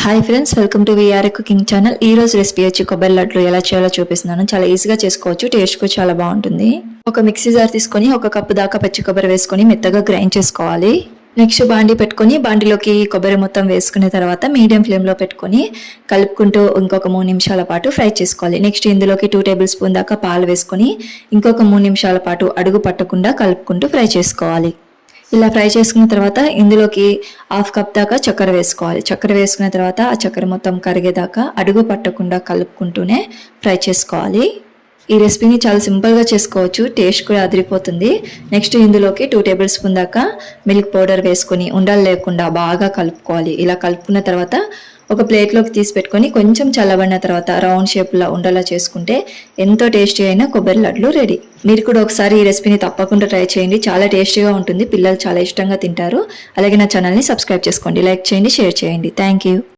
Hi friends, welcome to VR cooking channel. ఈ రోజు recipe వచ్చి కొబ్బరి లడ్లు ఎలా చేయాలో చూపిస్తున్నాను. చాలా ఈజీగా చేసుకోవచ్చు, టేస్ట్ కూడా చాలా బాగుంటుంది. ఒక మిక్సీ జార్ తీసుకొని ఒక కప్పు దాకా పచ్చి కొబ్బరి వేసుకొని మెత్తగా గ్రైండ్ చేసుకోవాలి. నెక్స్ట్ బాండి పెట్టుకొని బాండిలోకి కొబ్బరి మొత్తం వేసుకున్న తర్వాత మీడియం ఫ్లేమ్లో పెట్టుకొని కలుపుకుంటూ ఇంకొక 3 నిమిషాల పాటు ఫ్రై చేసుకోవాలి. నెక్స్ట్ ఇందులోకి 2 టేబుల్ స్పూన్ దాకా పాలు వేసుకొని ఇంకొక 3 నిమిషాల పాటు అడుగు పట్టకుండా కలుపుకుంటూ ఫ్రై చేసుకోవాలి. ఇలా ఫ్రై చేసుకున్న తర్వాత ఇందులోకి 1/2 కప్ దాకా చక్కెర వేసుకోవాలి. చక్కెర వేసుకున్న తర్వాత ఆ చక్కెర మొత్తం కరిగేదాకా అడుగు పట్టకుండా కలుపుకుంటూనే ఫ్రై చేసుకోవాలి. ఈ రెసిపీని చాలా సింపుల్గా చేసుకోవచ్చు, టేస్ట్ కూడా అదిరిపోతుంది. నెక్స్ట్ ఇందులోకి 2 టేబుల్ స్పూన్ దాకా మిల్క్ పౌడర్ వేసుకొని ఉండలు లేకుండా బాగా కలుపుకోవాలి. ఇలా కలుపుకున్న తర్వాత ఒక ప్లేట్లోకి తీసి పెట్టుకొని కొంచెం చల్లబడిన తర్వాత రౌండ్ షేప్లో ఉండలా చేసుకుంటే ఎంతో టేస్టీ అయిన కొబ్బరి లడ్లు రెడీ. మీరు కూడా ఒకసారి ఈ రెసిపీని తప్పకుండా ట్రై చేయండి, చాలా టేస్టీగా ఉంటుంది. పిల్లలు చాలా ఇష్టంగా తింటారు. అలాగే నా ఛానల్ని సబ్స్క్రైబ్ చేసుకోండి, లైక్ చేయండి, షేర్ చేయండి. Thank you.